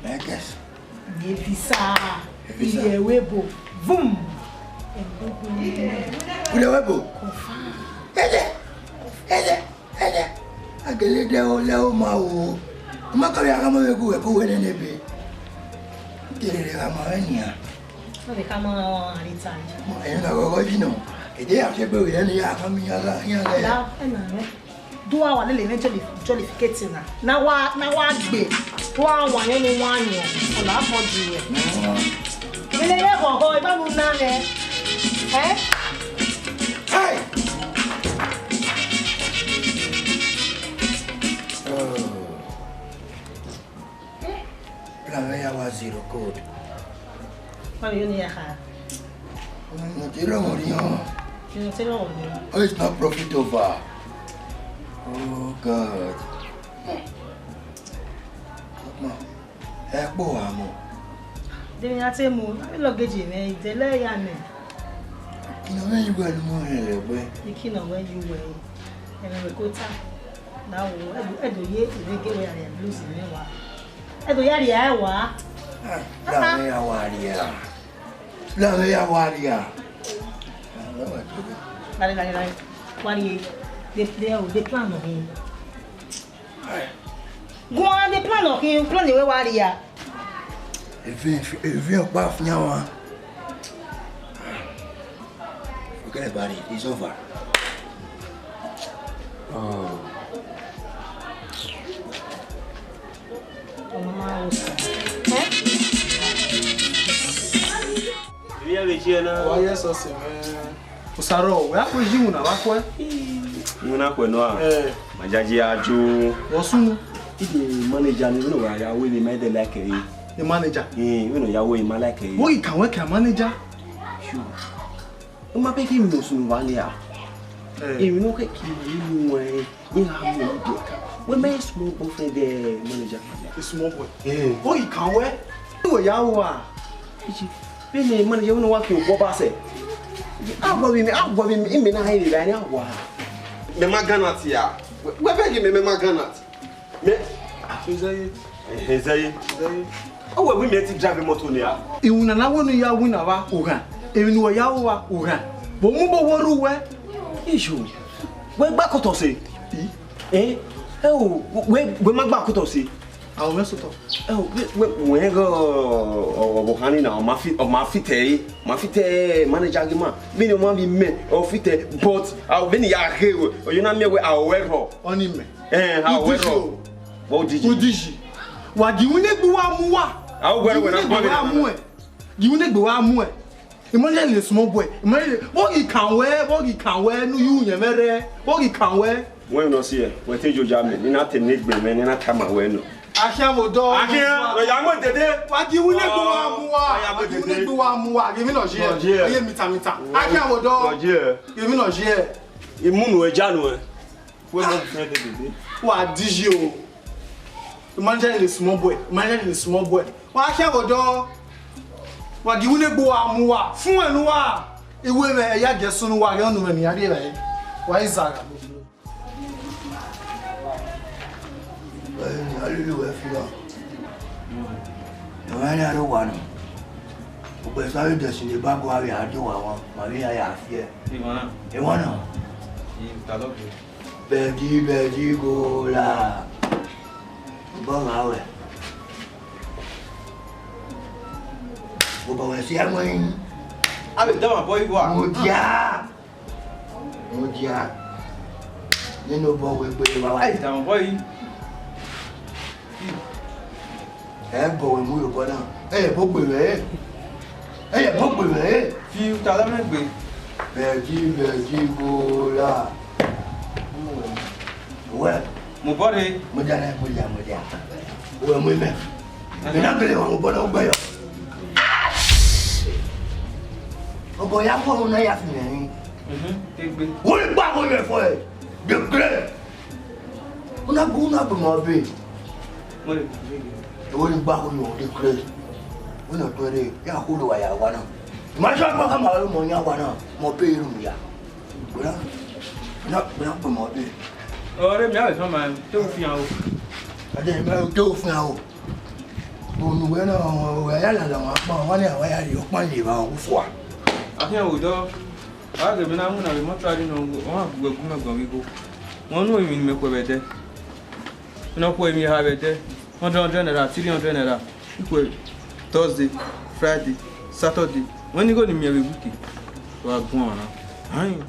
I guess. Visa. Visa. Webo. Boom. With a webo. Confirm. Akele de o le o ma o. Ma ka ya ka mo ku e ko we ne be. Kele le ka ma enia. No de kama Rita. Mo e na go ji no. E de a se be we ne ya ka mi ya ga ya ga. Da na me. Do wa le le jollificate na wa gbe. Wa wa yen ni wa yan. Ola mo ji e. Ile ye go e ba mu na re. Hey! La veia was zero code. What you need ha? No te lo morió. You no te lo morió. Oh, it's not profit over. Oh God. Come on. Bo amo. Demi ate mu, lo geji me idele ya me. Kino me you go no hele gbe. Ikino when you were. Ene we kota. Na wo edo ye irege we are blues me wa. Edo ya ri e wa. La me ya waria. La me ya waria. Dale. Wari de plan of him. Go on the plan of him, plan the way waria. Ele vem para afinhar. Forget about it. It's over. Oh. Mama was. Via vecina. Why so se Usaro, we akwa jimu na wakwa. Muna kweno majaji aju. Wosunu. Ide manager ni no ya we ni made like e. The manager. We no ya we ma like e. What you can work a manager? Sure. Uma pe ki mi no sunu wale a. E mi no ke ki mi we in ha mo de ka. We may small boy for the manager. The small boy. What you can work? You ya wa. Be me manager we no work you go ba say. Agwa bi mi imi na hayi ba ni agwa. Me maganat ya. We beg me maganat. Me Ezaye. Owe we me ti drive motor ni a. Iwuna na wonu ya wuna wa oga. Emi no ya wa oga. Bo mu bo woru we. Issue. We gba koto se. We ma gba koto se. Awo me soto. We go Bohani na ma fit manager gima. Me no ma bi me o fit but I be ni ya he o you na me we awero. Oni me. Awero. What did you? Wa di wune gbe wa mu wa. Awo gwere we na wa mu e. Di wune gbe wa mu e. Imagine the small boy. Imagine what he can wear no you yemere. What he can wear. When no see we take joja me ni na te ne gbe me ni na tama we no. Akia mo do. Akia no ya mo dede. Wa di wune gbe wa mu wa. Ya mo di wune gbe wa mu wa. Give me no share. Eye mita. Akia mo do. Give me no share. Imunu e janu e. We mo fe dede. Wa diji o. Imagine the small boy. Imagine the small boy. Wa sha godo. Wa di wune gbo amuwa. Fun enu wa. Iwe me ya je sunu wa yo nu me mi ade re. Wa izaga. Hallelujah fila. No any other one. But sorry just in the back where we are doing Maria ya fear. You wanna? Beji go la. Bang awe. Bawa siang main. Abe dah boy gua. Mudia. Ni no bawa bawa. Ai dah boy. Bawa mu yo bana. Bogbe re. Bogbe re. Fi ta la me gbe. Beji go la. Ouais. Mo bore. Mo dia. Ouais, moi même. Mais na bele wa mo bona ubayo. Ogo ya ko na ya fi ni. Tegbe. Wo ni gba ko ye fo e. De gré. Una bu mo be. Mo le. Wo ni gba ko yo de gré. Una to re ya ko lo wa ya wa na. Ma sha pa ka ma lo mo nya wa na. Mo pe iru mi ya. Bora. Na bu mo be. Ore mi ave so man, to fi an o. Ade me to fun a o. Onu we na o ya la wa pa wa ni awa ya ri o pa le ba o fo a. Akin o do. Age mi na mu na be mo try no won agbe gu me gan mi go. Won nu mi me ko be de. No ko mi ha be de. 100 naira, 300 naira. Iko Thursday, Friday, Saturday. Won ni go ni mi e week. Wa gun ona. Ayin.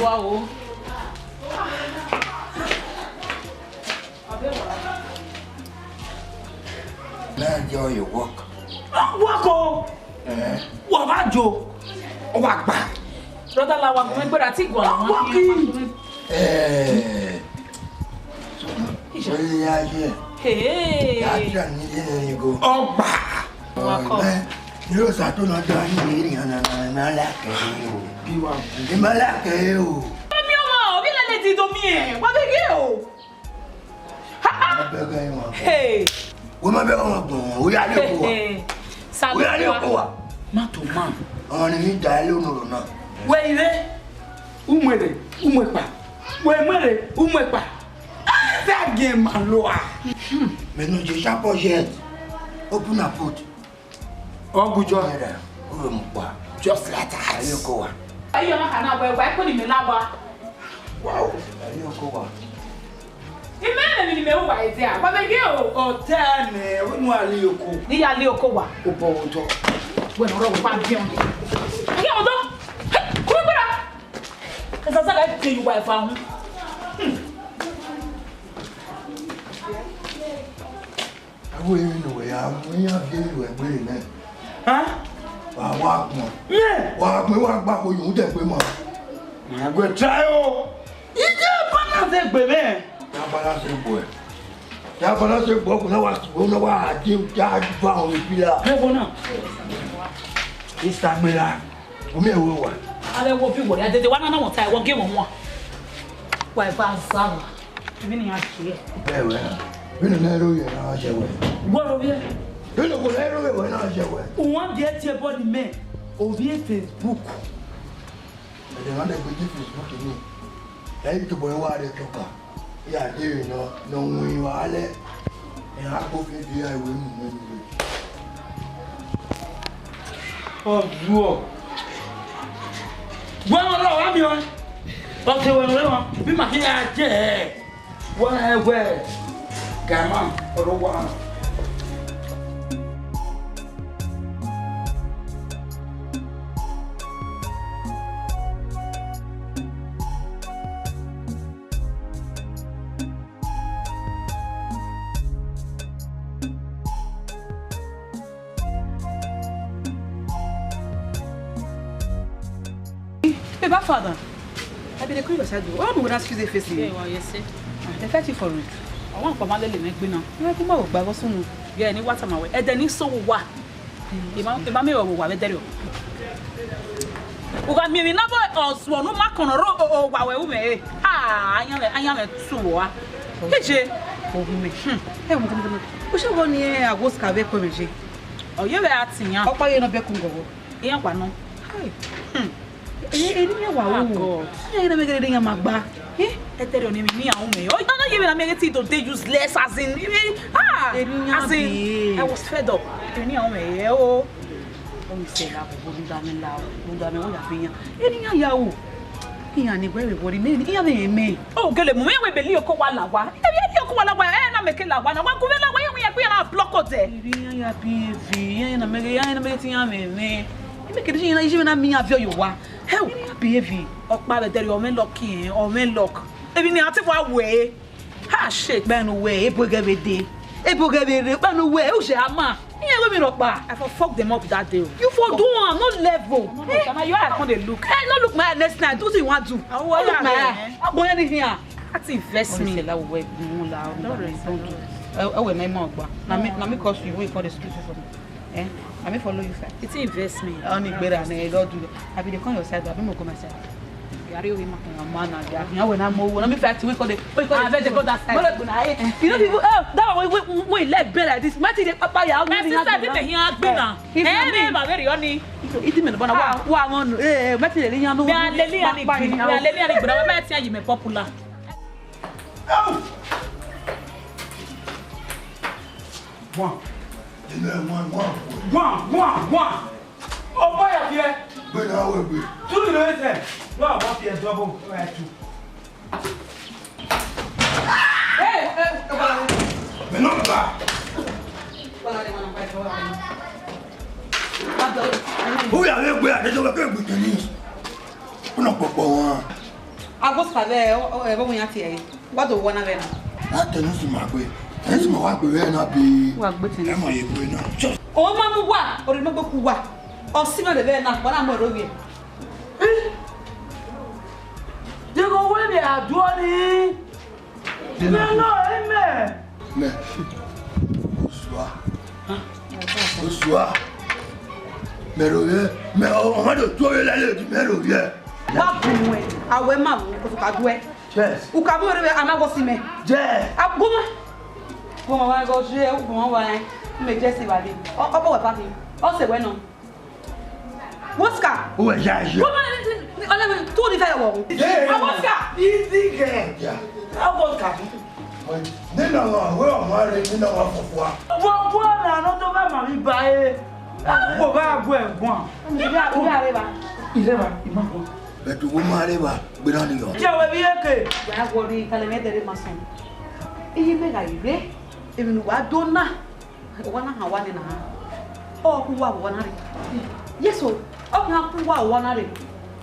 Wow. Now enjoy your work. Work oh. Wa ba jo. O wa gba. Brother la wa gbe gbera ti gwa won. Oye ya je. Hey. Ya ni go. Ogba. Wa ko. Ni o sa to na da ni ri ana na la ke o. Bi wa. Ni ma la ke o. Mi o mo, bi la le ti do mi e. Wa be ge o. Hey. Wo ma be won gbon. O ya le ko wa. Sa O ya le ko wa. Ma to man. Awon ni mi da le onu na. We ire. Umwere, umwepa. We mwere, umwepa. That game man lo ah. Mais non, je chapeau jet. Open a put. Ogujo. O mo pa. Just like that. Ayo ko wa. Ayo na kana wa ko ni me la ba. Wow. Ayo ko wa. Imene ni me wa ide a. Wa be ge o. Hotel ne, wonu ali oko. Ni ya le oko wa. O bo ojo. We no ro pa bi on. Ni o do. Ku gbera. Esa sa ga ti yu wa fa hu. Awo yin no we ya, mo ya bi lu egbe na. Wa gbon. Wa gbon wa gba ko yun de pe mo. Ma go try o. Ije balance egbe me. Ya balance bo e. Ya balance bo ko na wa adi ja ba o bi la. Me bo na. Ista gbe la. O me wo wa. Ale wo bi wo ya dede wa na won tai wo ge mo mo. Wa fa sa. Ibi ni ya se. Ewe. Bino na ro ye na je we. Gboro bi. Bino ko na ro we na je we. Won dey tie body me. Obi Facebook. Ede na de gbe Facebook ni. Lẹ́yìn tó bọ̀ wá rẹ̀ tọ́ka yà dé ìrìnà lọ wọn ìwà alẹ́ ẹ̀yà àpòfin di àìwé mú mẹ́rin rẹ̀. Ọ̀dù ọ̀. Wọ́n lọ wá mi wọn. Ọ̀kẹ́ wọn lọ wọn. Bí màkì yà jẹ́ ẹ̀. Wọ́n ẹgbẹ́ gàmá ọ̀dọ̀ wà. Baba father, I be the queen of Sadu. What would ask you the face? Yeah, well, yes, sir. They fetch you for it. I want to le me gbe na. You come back by what's on? Yeah, ni water ma we. E de ni so wa. Ima me wo wa be dere o. Uga mi na boy oswo no ma kono ro o wa we u me. Ah, anya le tu wa. Keje. Ogume. Eh mo teme. O se wo ni agos ka be ko meje. O ye be atiyan. O pa ye no be kun gogo. Iyan pa no. Eri mi wa wo. Ye na me gere yan magba. Etere oni mi ni awon me. O no ye be na me get to dey useless as in. As in I was fed up. Eri awon me o. O mi se la bo nda mi la o. Nda mi o ya be yan. Eri yan ya o. Iyan ni gbe body me ni iyan be me. O gele mo me we be li oko wa la wa. E bi li oko wa la wa na me ke la wa na wa ku be la wa ye pe na block o te. Eri yan ya PV. Yan na me ti yan me. E me ke di yan ije na mi avio yo wa. Hell, PV. Okpa be there o me lock yin, o me lock. Ebi ni ati wa we. Ha shit ben we, e boge be de. E boge be re, ben we, o se ama. Iyan we mi ropa. I for fuck them up that day. You for do am, no level. No, Shama, you are come dey look. Hey, no look my next night. Do what you want to. I want look my. Abo yan here. At invest me. La we mu la. Don't do. We my mom gba. Na me cause you we for the street for me. Eh? I may follow you first. It's investment. I only better and I don't do that. I be the con yourself, I be more commercial. You are really man and you when I'm more. Let me fact we call it. I bet they go that side. You know people that we left bed like this. Mati the papa ya. My sister did here gbina. Eh me very honey. It me bona wa won Mati le yan no. Me lele ani gbina. Me lele ani gbina. Me tia you me popular. One. One. Oh, boy, up here. But I will be. 2 minutes. No, I want here double. Two. Hey, Mais non, pas. Où y a les gars, les gens qui ont tennis. On n'a pas pour Agos ka be bo yan ti e. What do wanna be na? Ah, tennis ma gbe. Tennis ma wa gbe na bi. Wa gbe tennis. E mo ye gbe na. O ma mu wa, o ri mo gbe ku wa. O si me de be na, bona mo ro wi. they go where they are doing. No, amen. Mais bonsoir. Mais on va de toi là le mais revient. Wa bu e, awe ma mu ko ka du e. Yes. U ka bo re ama go si me. Yes. Abuma. Bo ma wa go je, bo ma wa me je si ba de. O bo we pa fi. O se we no. Oscar. Ouais, j'ai. On a tout dit faire wo. Oscar. Easy girl. Yeah. Oscar. Nina wa, we o ma re nina wa fofo a. Wo na no to ba ma mi ba e. Ko ba gbo egbon. Ile are ba. Ile ba, ima ko. Mais tu vous marrer ba, gbera ni yo. Je we bi eke. Ya go ri kale me dere mason. Iyi me ga ire. Emi nu wa dona. Wa na ha wa ni na. O ku wa wa na re. Yes o. O ku wa na re.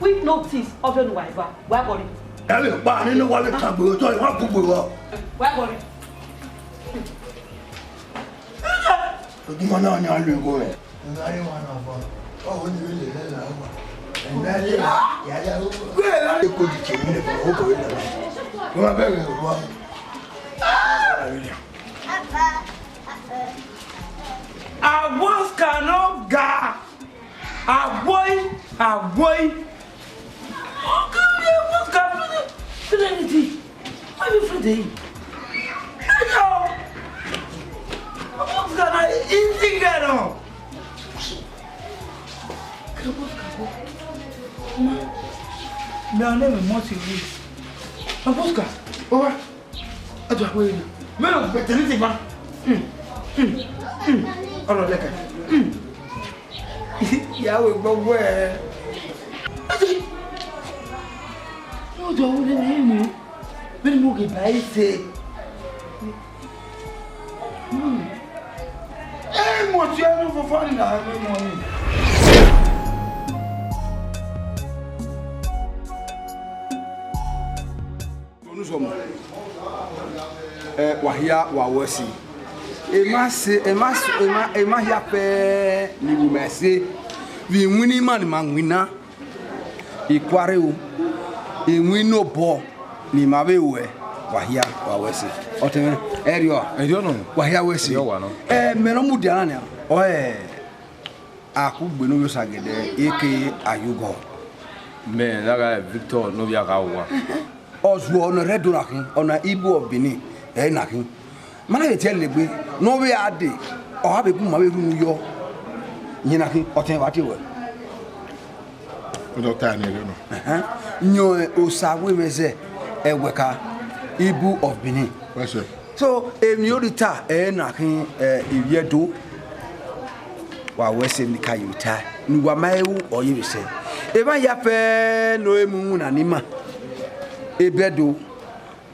We notice of your wife. Wa go ri. Ya le pa nínú wa le kan gbo to wa ku gbo wa. Wa go ri. Ojú ma na ni a lu go e. Ngari wa na fa. O ni le le la wa. Ngari ya o. Gbe la ko di che ni le fa o ko le la. Mo ma bere wa. Agos cannot ga. Aboy. Okay, what's happening? Serenity. Why are you afraid? Hello. What's going on? Easy, get on. Meu name is Monty Lee. Abosca. Ora. Ajo apoio. Meu, betelite ba. Ora leka. Yawe gbogbo e. No do wo le ni. Beni mo ke bai se. Mo ti anu fo fo ni na mo ni. Nous sommes wahia wawasi ema ya pe ni wumese vi nwini man ma nwina ikware o enwini obo ni ma be we wahia wawasi oteme erio no wahia wasi mero mu diana ne o akugbe no yosagede eke ayugo me daga Victor no bia ka wa Oswo on Redorakin on a Ibu of Benin. e na kin mana ye tell legbe no we ade o ha be bu ma we ru yo nyina kin o ten wa ti we We don't tie any no. nyo osawe meze eweka Ibu of Benin. What's it? So emiorita na kin iviedo wa wese nika yuta ni wa maewu oyibise eba ya fe no emu na nima ebedo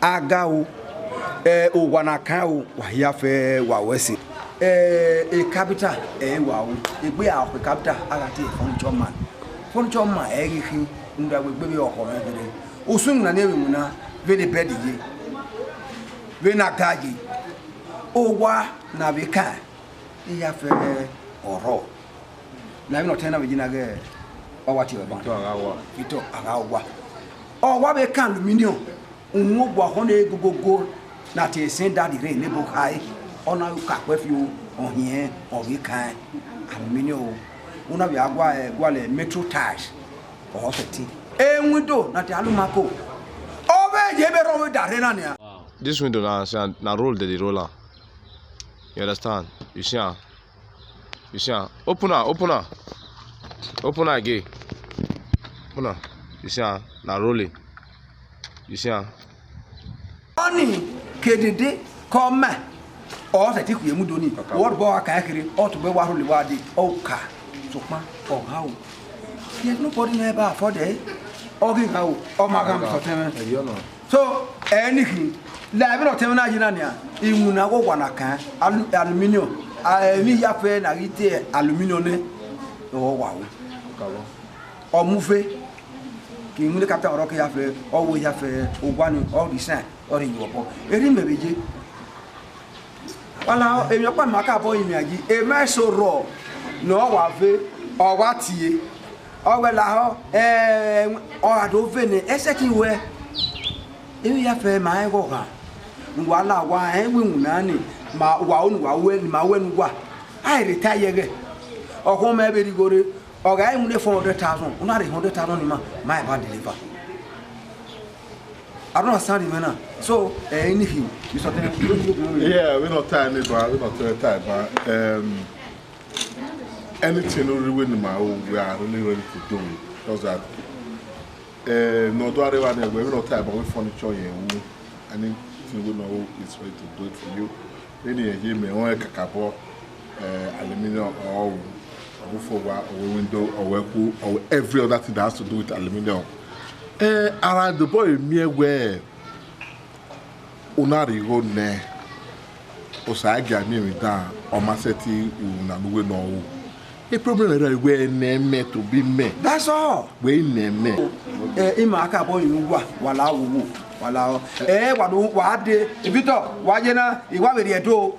agawo owanakawo wa ya fe wa wese capital wa egbe a capital agati furniture man egihi nda we gbe o ko megere osun na newe mu na vele bedije we na gaji owa na beka iya fe oro na bi no tena be jina ge owa ti ba ito agawa owa be kan aluminium unwo gwa ho na egogogo na te sin daddy re ne bo kai ona ka pe fi o hie o bi kan aluminium una bi agwa gwa le metro tiles o feti enwido na te alumako obe je be ro we dare na ne. This window now roll the roller. You understand? You see? You see? Open her again. Open her. You see? Now rolling. You see? Oni kedede come. O se ti ku emu doni. What bo aka kiri o to be wa roll wa di o ka. Sokma o how. There's nobody never afford it. O gi ka o ma ga so teme. So anything la bi no teme na jina nia imu na go gwana kan aluminium mi ya fe na rite aluminium ne o wa o mufe ki mu le captain oro ke ya fe o wo ya fe o gwani o design o ri yopo eri mebeje wala emi opa maka bo imi aji e ma so ro no wa fe o wa tie o we la ho o ado fe ne eseti we emi ya fe ma e go kan ngwala wa enwe nani ma wa onu wa we ma we ngwa ai retire ge okun me be rigore o ga imu ne 400,000 una re 100,000 ni ma ba deliver I don't understand it now. So anything you sort yeah, we're not tying it, but we're not tired, but anything we are really ready to do it. Because that no do we're not tired, but we furniture here. We know it's ready to do it for you. Any here me on kakabo aluminium or window or every other thing that has to do with aluminium. Around the boy me where unari go ne osaga mi da o maseti una no we no. The problem is where name to be me. That's all. We name. Ima aka boy nuwa wala wo. Wala wa de Victor wa jena iwa be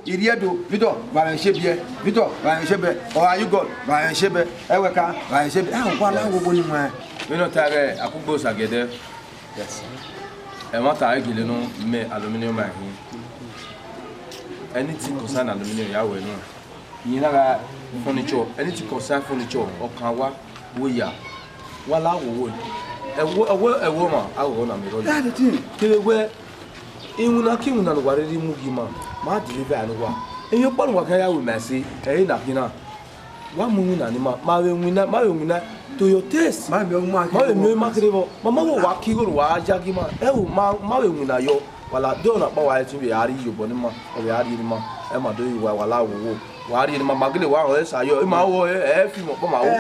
iri Victor wa nshebie Victor wa nshebe o are you god wa nshebe eweka wa nshebe kwa la wo boni ma we no tare akugbo sagede yes e ma tare gile no me aluminium ma hin anything concern aluminium ya we no yin na furniture anything concern furniture o kan wa wo ya wala wo ewo ma awo na mi ro that the thing kele we inuna ki una no wariri mugi ma deliver anu wa eyo pon wa kan ya we mesi na kina wa mu na ni ma we nwina to your taste ma be ma kirebo mama wo wa ki go wa jagi ma ma we nwina yo wala do na pa wa ti be ari yo bo ni ma o be ari ni ma e ma do yi wa wala wo wa ari ni ma magile wa o sa yo e ma wo e fi mo po ma wo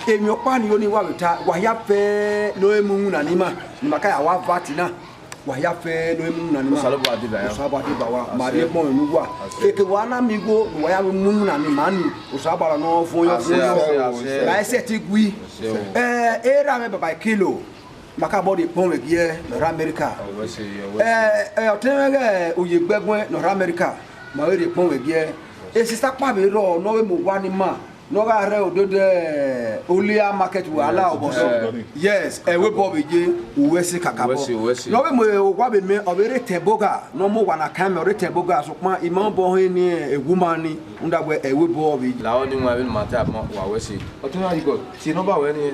emi opa ni oni wa wita wa ya fe no emu na ni ma ka ya wa vatina wa ya fe no emu na ni ma salabo adiba ya wa mari mo nu wa eke wa na mi go wa ya mu na ni ma ni o sabara no fun yo la ese ti gui era me baba kilo maka body pon wegie no America o tenege oye gbegun no America ma we pon we gie esi sapa be ro no we mo wa ni ma no ga re odode olia market we ala oboso yes we bob je uwesi kakabo no we mo wa be me obere teboga no mo wa na camera teboga so pa imam bo hin ni eguma ni ndagbe we bob la o ni mo abi mata wa wesi o tun na go ti no ba we ni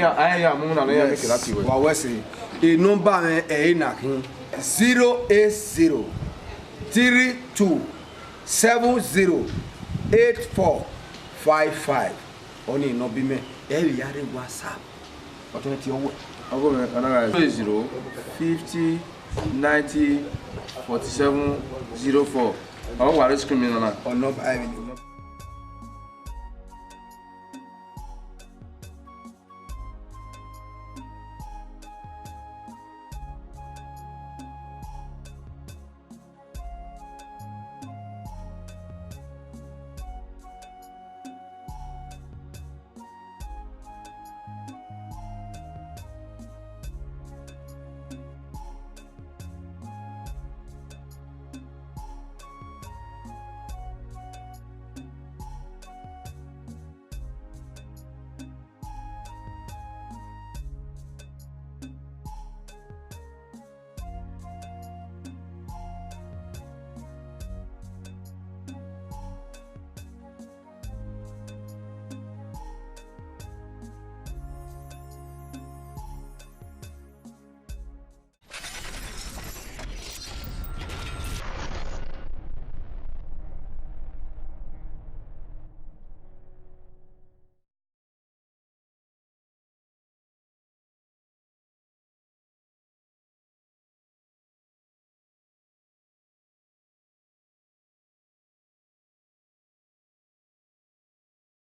ya mu na no ya make lati we wa wesi e number me na kin 080 32708455 oni no bi me e wi yare WhatsApp oto ti owo I'll go another 0 50 90 47 04. I want to scream in on that. or no I mean